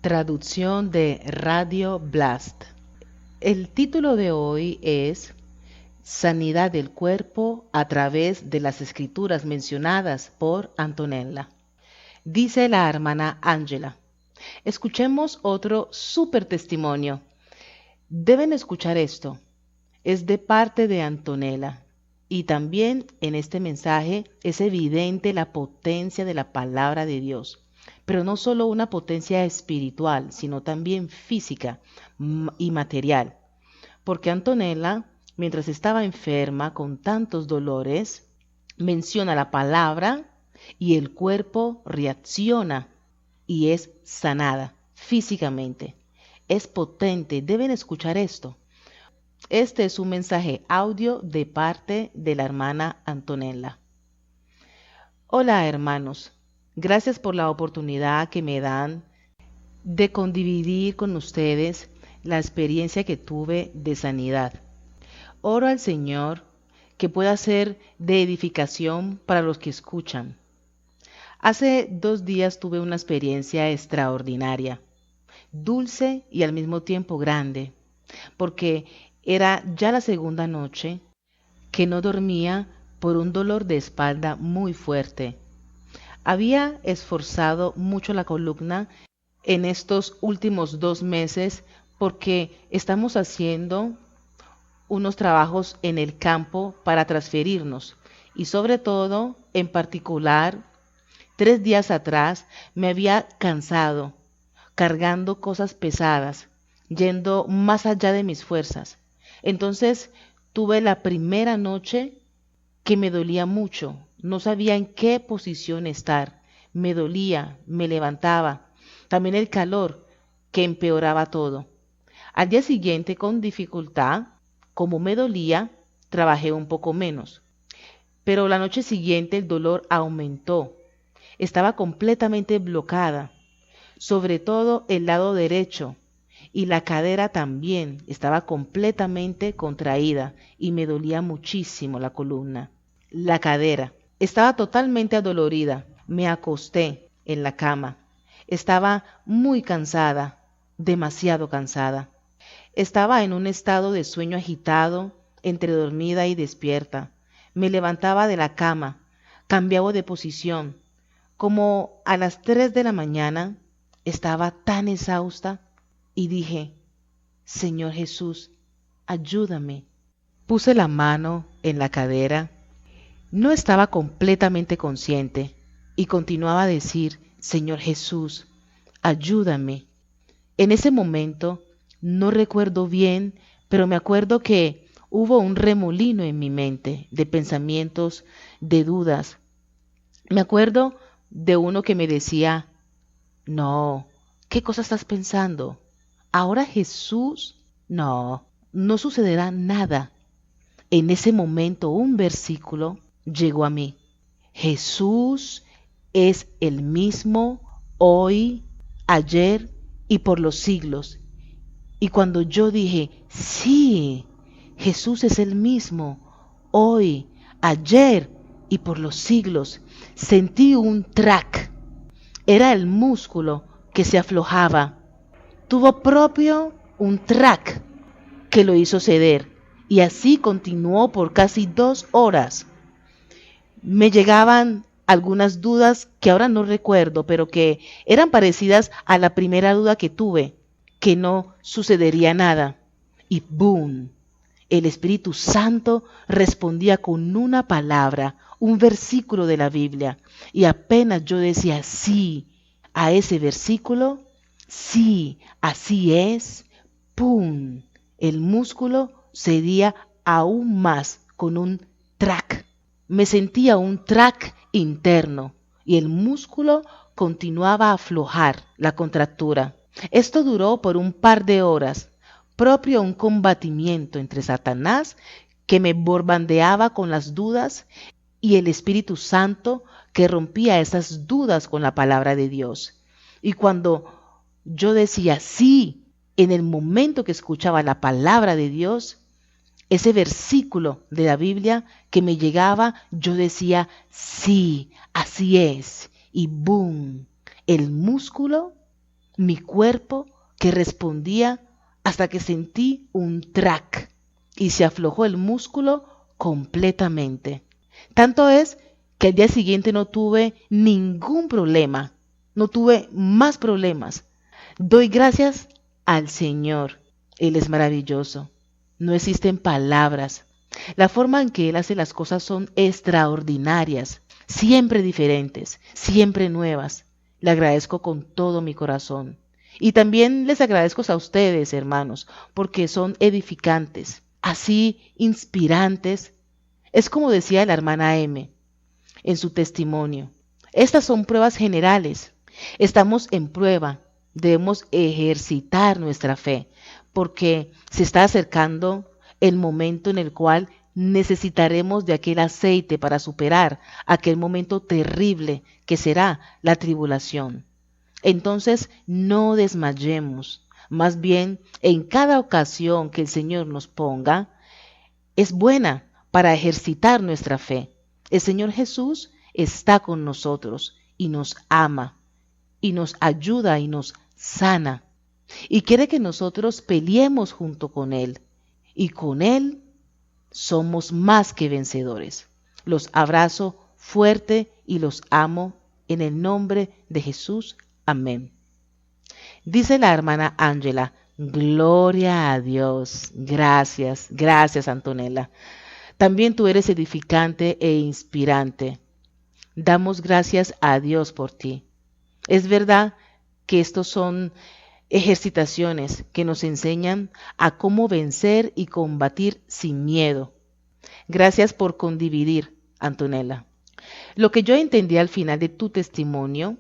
Traducción de Radio Blast. El título de hoy es Sanidad del cuerpo a través de las escrituras mencionadas por Antonella. Dice la hermana Ángela. Escuchemos otro súper testimonio. Deben escuchar esto. Es de parte de Antonella. Y también en este mensaje es evidente la potencia de la palabra de Dios. Pero no solo una potencia espiritual, sino también física y material. Porque Antonella, mientras estaba enferma con tantos dolores, menciona la palabra y el cuerpo reacciona y es sanada físicamente. Es potente, deben escuchar esto. Este es un mensaje audio de parte de la hermana Antonella. Hola hermanos, gracias por la oportunidad que me dan de condividir con ustedes la experiencia que tuve de sanidad. Oro al Señor que pueda ser de edificación para los que escuchan. Hace 2 días tuve una experiencia extraordinaria, dulce y al mismo tiempo grande, porque era ya la segunda noche que no dormía por un dolor de espalda muy fuerte. Había esforzado mucho la columna en estos últimos 2 meses porque estamos haciendo unos trabajos en el campo para transferirnos y sobre todo, en particular, 3 días atrás me había cansado, cargando cosas pesadas, yendo más allá de mis fuerzas. Entonces tuve la primera noche que me dolía mucho, no sabía en qué posición estar, me dolía, me levantaba, también el calor que empeoraba todo. Al día siguiente con dificultad, como me dolía, trabajé un poco menos, pero la noche siguiente el dolor aumentó, estaba completamente bloqueada, sobre todo el lado derecho. Y la cadera también estaba completamente contraída y me dolía muchísimo la columna. La cadera estaba totalmente adolorida. Me acosté en la cama. Estaba muy cansada, demasiado cansada. Estaba en un estado de sueño agitado, entre dormida y despierta. Me levantaba de la cama, cambiaba de posición. Como a las 3 de la mañana, estaba tan exhausta y dije, Señor Jesús, ayúdame. Puse la mano en la cadera. No estaba completamente consciente y continuaba a decir, Señor Jesús, ayúdame. En ese momento, no recuerdo bien, pero me acuerdo que hubo un remolino en mi mente de pensamientos, de dudas. Me acuerdo de uno que me decía, no, ¿qué cosa estás pensando? ¿Ahora Jesús? No, no sucederá nada. En ese momento un versículo llegó a mí. Jesús es el mismo hoy, ayer y por los siglos. Y cuando yo dije, sí, Jesús es el mismo hoy, ayer y por los siglos, sentí un trac. Era el músculo que se aflojaba. Tuvo propio un trac que lo hizo ceder y así continuó por casi 2 horas. Me llegaban algunas dudas que ahora no recuerdo, pero que eran parecidas a la primera duda que tuve, que no sucedería nada. Y ¡boom! El Espíritu Santo respondía con una palabra, un versículo de la Biblia. Y apenas yo decía sí a ese versículo, sí, así es, ¡pum! El músculo cedía aún más con un trac. Me sentía un trac interno y el músculo continuaba a aflojar la contractura. Esto duró por un par de horas, propio un combatimiento entre Satanás, que me bombardeaba con las dudas, y el Espíritu Santo, que rompía esas dudas con la palabra de Dios. Y cuando yo decía sí, en el momento que escuchaba la palabra de Dios, ese versículo de la Biblia que me llegaba, yo decía, sí, así es. Y boom, el músculo mi cuerpo que respondía hasta que sentí un trac y se aflojó el músculo completamente. Tanto es que al día siguiente no tuve ningún problema, no tuve más problemas. Doy gracias al Señor. Él es maravilloso. No existen palabras. La forma en que Él hace las cosas son extraordinarias, siempre diferentes, siempre nuevas. Le agradezco con todo mi corazón. Y también les agradezco a ustedes, hermanos, porque son edificantes, así inspirantes. Es como decía la hermana M en su testimonio. Estas son pruebas generales. Estamos en prueba. Debemos ejercitar nuestra fe, porque se está acercando el momento en el cual necesitaremos de aquel aceite para superar aquel momento terrible que será la tribulación. Entonces no desmayemos, más bien en cada ocasión que el Señor nos ponga, es buena para ejercitar nuestra fe. El Señor Jesús está con nosotros y nos ama y nos ayuda y nos sana y quiere que nosotros peleemos junto con Él y con Él somos más que vencedores. Los abrazo fuerte y los amo en el nombre de Jesús. Amén. Dice la hermana Ángela, gloria a Dios. Gracias, gracias Antonella. También tú eres edificante e inspirante. Damos gracias a Dios por ti. Es verdad que estos son ejercitaciones que nos enseñan a cómo vencer y combatir sin miedo. Gracias por condividir, Antonella. Lo que yo entendí al final de tu testimonio,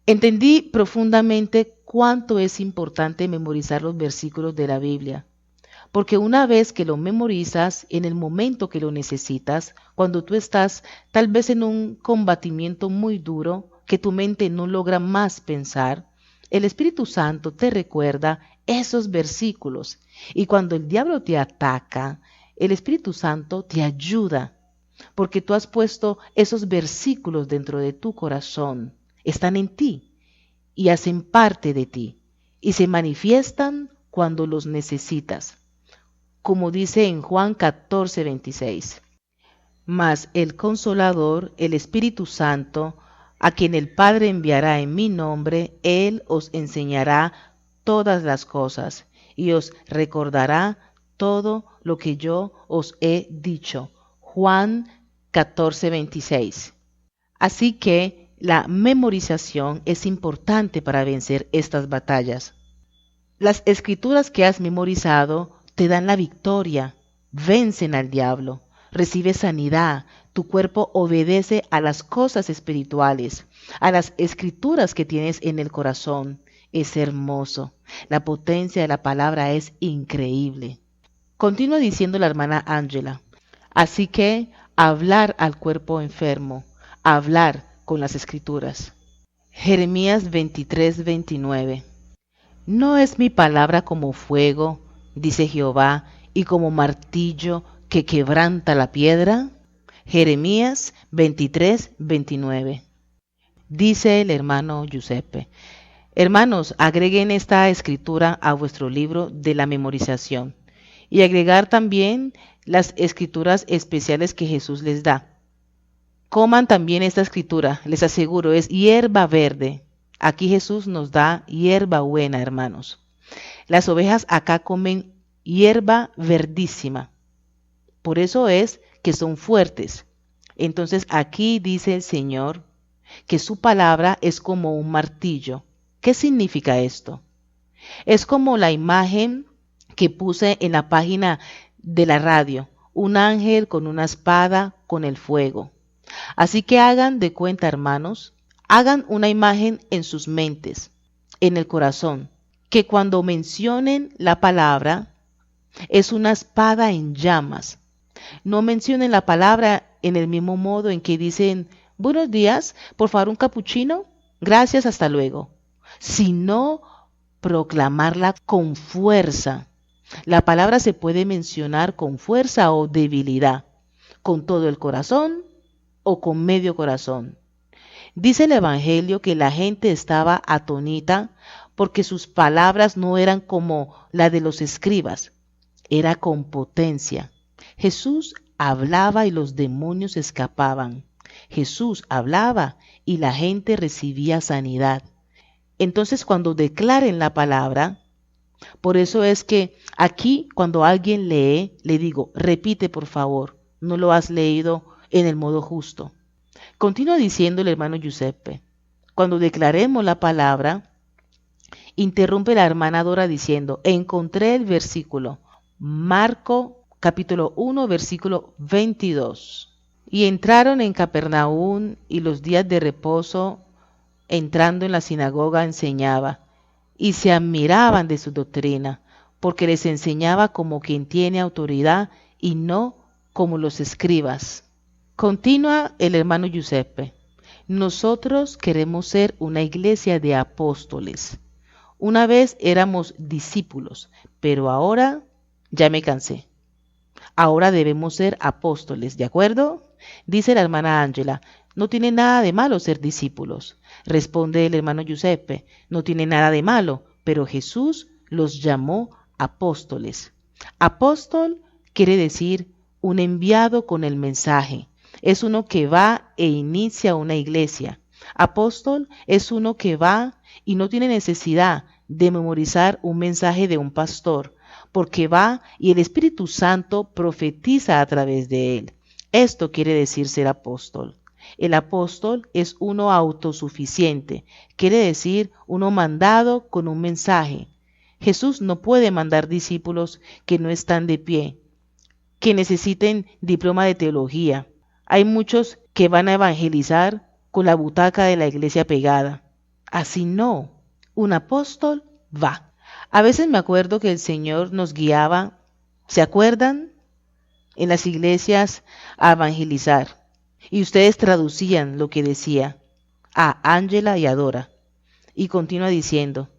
entendí profundamente cuánto es importante memorizar los versículos de la Biblia. Porque una vez que lo memorizas, en el momento que lo necesitas, cuando tú estás tal vez en un combatimiento muy duro, que tu mente no logra más pensar, el Espíritu Santo te recuerda esos versículos. Y cuando el diablo te ataca, el Espíritu Santo te ayuda, porque tú has puesto esos versículos dentro de tu corazón. Están en ti y hacen parte de ti y se manifiestan cuando los necesitas. Como dice en Juan 14:26. Mas el Consolador, el Espíritu Santo, a quien el Padre enviará en mi nombre, Él os enseñará todas las cosas y os recordará todo lo que yo os he dicho. Juan 14:26. Así que la memorización es importante para vencer estas batallas. Las escrituras que has memorizado te dan la victoria, vencen al diablo, recibes sanidad, tu cuerpo obedece a las cosas espirituales, a las escrituras que tienes en el corazón. Es hermoso, la potencia de la palabra es increíble. Continúa diciendo la hermana Ángela, así que hablar al cuerpo enfermo, hablar con las escrituras. Jeremías 23:29. ¿No es mi palabra como fuego, dice Jehová, y como martillo que quebranta la piedra? Jeremías 23:29. Dice el hermano Giuseppe. Hermanos, agreguen esta escritura a vuestro libro de la memorización y agregar también las escrituras especiales que Jesús les da. Coman también esta escritura, les aseguro, es hierba verde. Aquí Jesús nos da hierba buena, hermanos. Las ovejas acá comen hierba verdísima. Por eso es que son fuertes. Entonces aquí dice el Señor que su palabra es como un martillo. ¿Qué significa esto? Es como la imagen que puse en la página de la radio, un ángel con una espada con el fuego. Así que hagan de cuenta, hermanos, hagan una imagen en sus mentes, en el corazón, que cuando mencionen la palabra es una espada en llamas. No mencionen la palabra en el mismo modo en que dicen, buenos días, por favor un capuchino, gracias, hasta luego. Sino proclamarla con fuerza. La palabra se puede mencionar con fuerza o debilidad, con todo el corazón o con medio corazón. Dice el Evangelio que la gente estaba atónita porque sus palabras no eran como la de los escribas, era con potencia. Jesús hablaba y los demonios escapaban. Jesús hablaba y la gente recibía sanidad. Entonces, cuando declaren la palabra, por eso es que aquí cuando alguien lee, le digo, repite por favor, no lo has leído en el modo justo. Continúa diciendo el hermano Giuseppe, cuando declaremos la palabra, interrumpe la hermana Dora diciendo, encontré el versículo, Marco capítulo 1, versículo 22. Y entraron en Capernaum y los días de reposo, entrando en la sinagoga, enseñaba, y se admiraban de su doctrina, porque les enseñaba como quien tiene autoridad y no como los escribas. Continúa el hermano Giuseppe. Nosotros queremos ser una iglesia de apóstoles. Una vez éramos discípulos, pero ahora ya me cansé. Ahora debemos ser apóstoles, ¿de acuerdo? Dice la hermana Ángela, no tiene nada de malo ser discípulos. Responde el hermano Giuseppe, no tiene nada de malo, pero Jesús los llamó apóstoles. Apóstol quiere decir un enviado con el mensaje. Es uno que va e inicia una iglesia. Apóstol es uno que va y no tiene necesidad de memorizar un mensaje de un pastor, porque va y el Espíritu Santo profetiza a través de él. Esto quiere decir ser apóstol. El apóstol es uno autosuficiente, quiere decir uno mandado con un mensaje. Jesús no puede mandar discípulos que no están de pie, que necesiten diploma de teología. Hay muchos que van a evangelizar con la butaca de la iglesia pegada. Así no, un apóstol va. A veces me acuerdo que el Señor nos guiaba, ¿se acuerdan? En las iglesias a evangelizar. Y ustedes traducían lo que decía a Ángela y a Dora. Y continúa diciendo,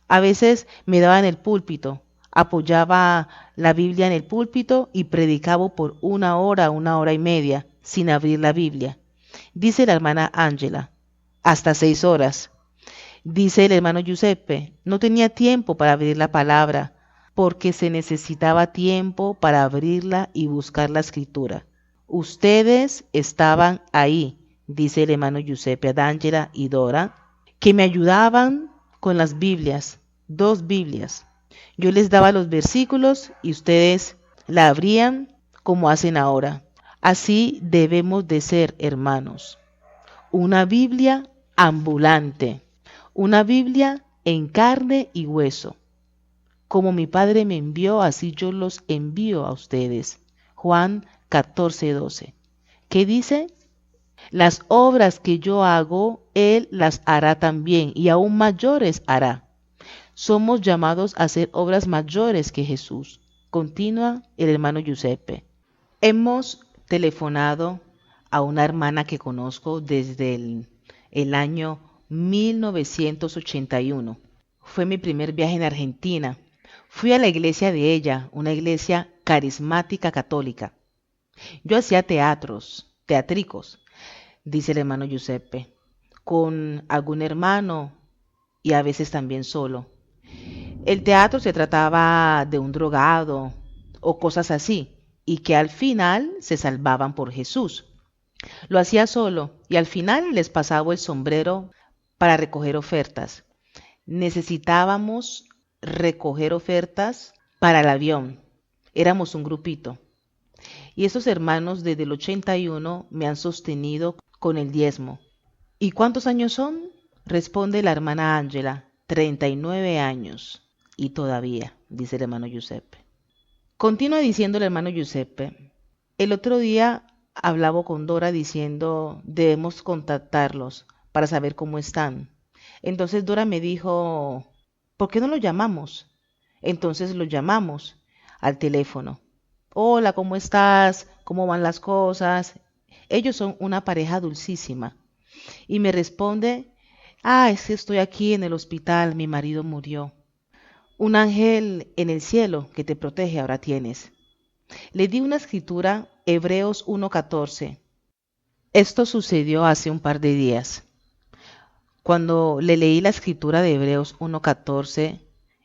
a veces me daba en el púlpito, apoyaba la Biblia en el púlpito y predicaba por una hora y media, sin abrir la Biblia. Dice la hermana Ángela, hasta 6 horas. Dice el hermano Giuseppe, no tenía tiempo para abrir la palabra, porque se necesitaba tiempo para abrirla y buscar la escritura. Ustedes estaban ahí, dice el hermano Giuseppe a Ángela y Dora, que me ayudaban con las Biblias, 2 Biblias. Yo les daba los versículos y ustedes la abrían como hacen ahora. Así debemos de ser, hermanos. Una Biblia ambulante, una Biblia en carne y hueso. Como mi Padre me envió, así yo los envío a ustedes. Juan 14:12. ¿Qué dice? Las obras que yo hago, Él las hará también, y aún mayores hará. Somos llamados a hacer obras mayores que Jesús. Continúa el hermano Giuseppe. Hemos telefonado a una hermana que conozco desde el año 1981. Fue mi primer viaje en Argentina. Fui a la iglesia de ella, una iglesia carismática católica. Yo hacía teatricos, dice el hermano Giuseppe, con algún hermano y a veces también solo. El teatro se trataba de un drogado o cosas así, y que al final se salvaban por Jesús. Lo hacía solo y al final les pasaba el sombrero para recoger ofertas. Necesitábamos recoger ofertas para el avión. Éramos un grupito. Y esos hermanos desde el 81 me han sostenido con el diezmo. ¿Y cuántos años son? Responde la hermana Ángela, 39 años. Y todavía, dice el hermano Giuseppe. Continúa diciendo el hermano Giuseppe. El otro día hablaba con Dora diciendo, debemos contactarlos para saber cómo están. Entonces Dora me dijo, ¿por qué no lo llamamos? Entonces lo llamamos al teléfono. Hola, ¿cómo estás? ¿Cómo van las cosas? Ellos son una pareja dulcísima. Y me responde, es que estoy aquí en el hospital, mi marido murió. Un ángel en el cielo que te protege ahora tienes. Le di una escritura, Hebreos 1:14. Esto sucedió hace un par de días. Cuando le leí la escritura de Hebreos 1:14,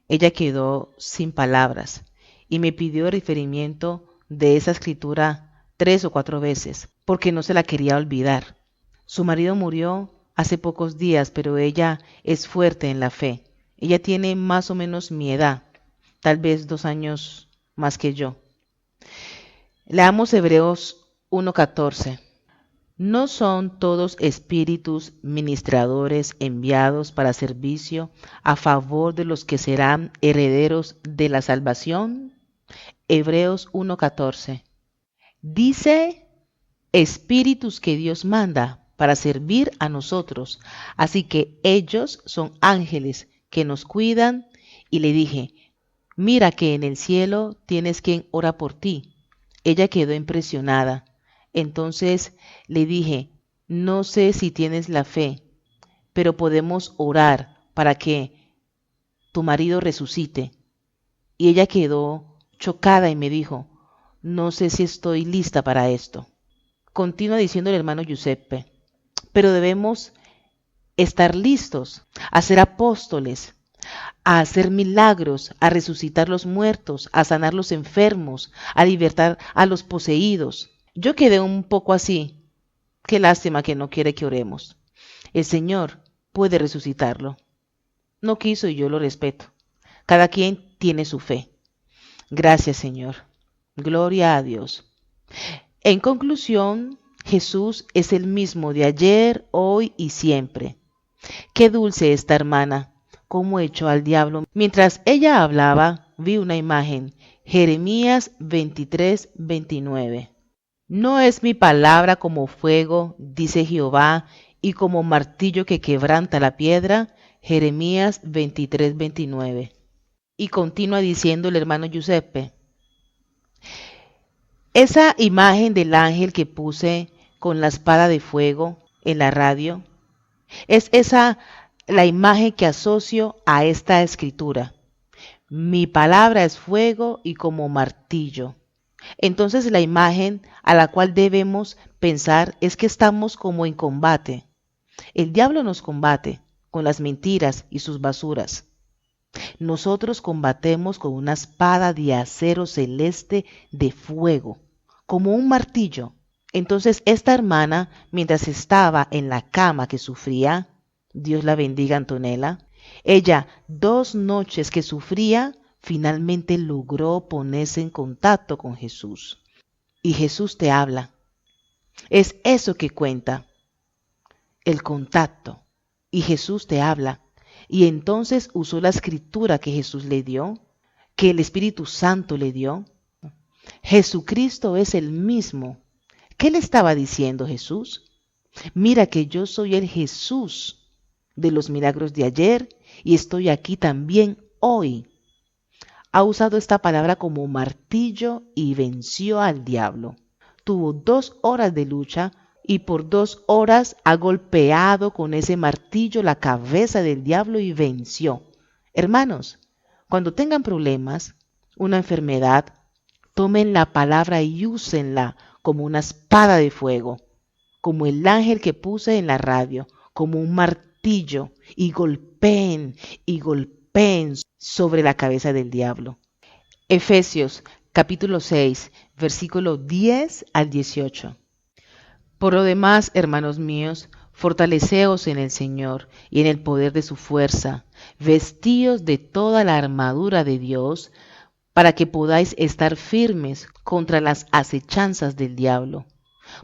ella quedó sin palabras y me pidió referimiento de esa escritura 3 o 4 veces, porque no se la quería olvidar. Su marido murió hace pocos días, pero ella es fuerte en la fe. Ella tiene más o menos mi edad, tal vez 2 años más que yo. Leamos Hebreos 1:14. ¿No son todos espíritus ministradores enviados para servicio a favor de los que serán herederos de la salvación? Hebreos 1:14. Dice espíritus que Dios manda para servir a nosotros, así que ellos son ángeles que nos cuidan. Y le dije, mira que en el cielo tienes quien ora por ti. Ella quedó impresionada. Entonces le dije, no sé si tienes la fe, pero podemos orar para que tu marido resucite. Y ella quedó chocada y me dijo, no sé si estoy lista para esto. Continúa diciendo el hermano Giuseppe, pero debemos estar listos a ser apóstoles, a hacer milagros, a resucitar los muertos, a sanar los enfermos, a libertar a los poseídos. Yo quedé un poco así. Qué lástima que no quiere que oremos. El Señor puede resucitarlo. No quiso y yo lo respeto. Cada quien tiene su fe. Gracias, Señor. Gloria a Dios. En conclusión, Jesús es el mismo de ayer, hoy y siempre. Qué dulce esta hermana, cómo echó al diablo. Mientras ella hablaba, vi una imagen. Jeremías 23:29. No es mi palabra como fuego, dice Jehová, y como martillo que quebranta la piedra. Jeremías 23:29. Y continúa diciendo el hermano Giuseppe. Esa imagen del ángel que puse con la espada de fuego en la radio, es esa la imagen que asocio a esta escritura. Mi palabra es fuego y como martillo. Entonces la imagen a la cual debemos pensar es que estamos como en combate. El diablo nos combate con las mentiras y sus basuras. Nosotros combatemos con una espada de acero celeste de fuego, como un martillo. Entonces esta hermana, mientras estaba en la cama que sufría, Dios la bendiga Antonella, ella 2 noches que sufría, finalmente logró ponerse en contacto con Jesús. Y Jesús te habla. Es eso que cuenta, el contacto. Y Jesús te habla. Y entonces usó la escritura que Jesús le dio, que el Espíritu Santo le dio. Jesucristo es el mismo. ¿Qué le estaba diciendo Jesús? Mira que yo soy el Jesús de los milagros de ayer y estoy aquí también hoy. Ha usado esta palabra como martillo y venció al diablo. Tuvo 2 horas de lucha y por 2 horas ha golpeado con ese martillo la cabeza del diablo y venció. Hermanos, cuando tengan problemas, una enfermedad, tomen la palabra y úsenla como una espada de fuego, como el ángel que puse en la radio, como un martillo, y golpeen sobre la cabeza del diablo. Efesios capítulo 6, versículo 10 al 18. Por lo demás, hermanos míos, fortaleceos en el Señor y en el poder de su fuerza, vestíos de toda la armadura de Dios, para que podáis estar firmes contra las acechanzas del diablo.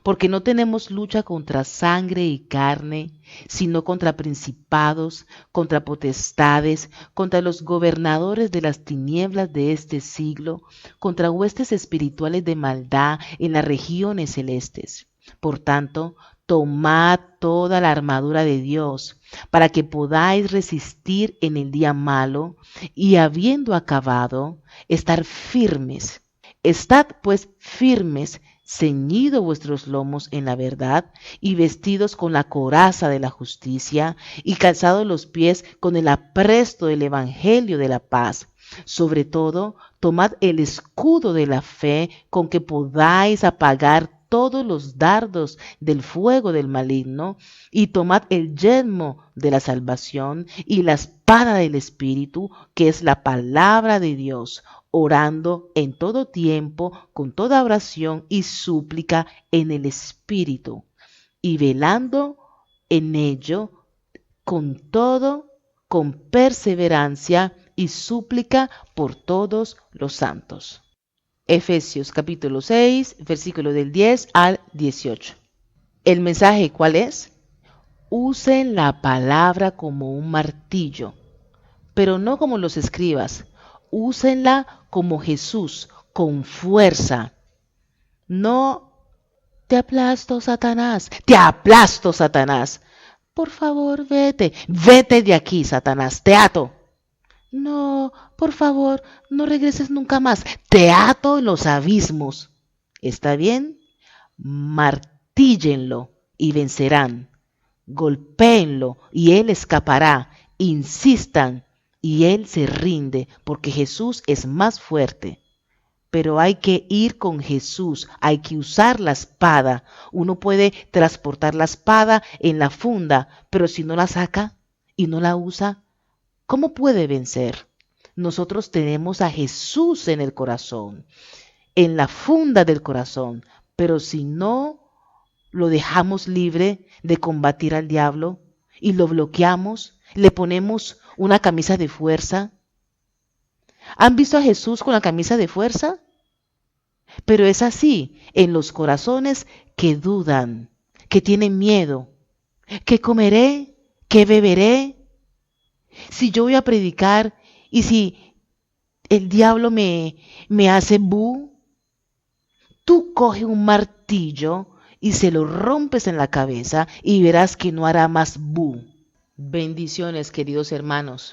Porque no tenemos lucha contra sangre y carne, sino contra principados, contra potestades, contra los gobernadores de las tinieblas de este siglo, contra huestes espirituales de maldad en las regiones celestes. Por tanto, tomad toda la armadura de Dios, para que podáis resistir en el día malo, y habiendo acabado, estar firmes. Estad pues firmes, ceñidos vuestros lomos en la verdad, y vestidos con la coraza de la justicia, y calzados los pies con el apresto del evangelio de la paz. Sobre todo, tomad el escudo de la fe, con que podáis apagar todos los dardos del fuego del maligno, y tomad el yelmo de la salvación y la espada del Espíritu, que es la palabra de Dios, orando en todo tiempo, con toda oración y súplica en el Espíritu, y velando en ello con perseverancia y súplica por todos los santos. Efesios capítulo 6, versículo del 10 al 18. ¿El mensaje cuál es? Usen la palabra como un martillo, pero no como los escribas. Úsenla como Jesús, con fuerza. No, te aplasto, Satanás, te aplasto, Satanás. Por favor, vete de aquí, Satanás, te ato. No, por favor, no regreses nunca más, te ato en los abismos. ¿Está bien? Martíllenlo y vencerán. Golpéenlo y él escapará. Insistan y él se rinde, porque Jesús es más fuerte. Pero hay que ir con Jesús, hay que usar la espada. Uno puede transportar la espada en la funda, pero si no la saca y no la usa, ¿cómo puede vencer? Nosotros tenemos a Jesús en el corazón, en la funda del corazón, pero si no lo dejamos libre de combatir al diablo y lo bloqueamos, le ponemos una camisa de fuerza. ¿Han visto a Jesús con la camisa de fuerza? Pero es así en los corazones que dudan, que tienen miedo. ¿Qué comeré? ¿Qué beberé? Si yo voy a predicar y si el diablo me hace bu, tú coge un martillo y se lo rompes en la cabeza y verás que no hará más bu. Bendiciones, queridos hermanos.